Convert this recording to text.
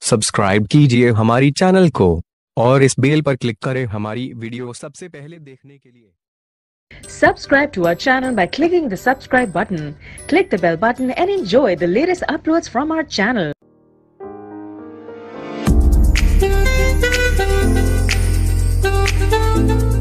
सब्सक्राइब कीजिए हमारी चैनल को और इस बेल पर क्लिक करें हमारी वीडियो सबसे पहले देखने के लिए। Subscribe to our channel by clicking the subscribe button. Click the bell button and enjoy the latest uploads from our channel. Thank you.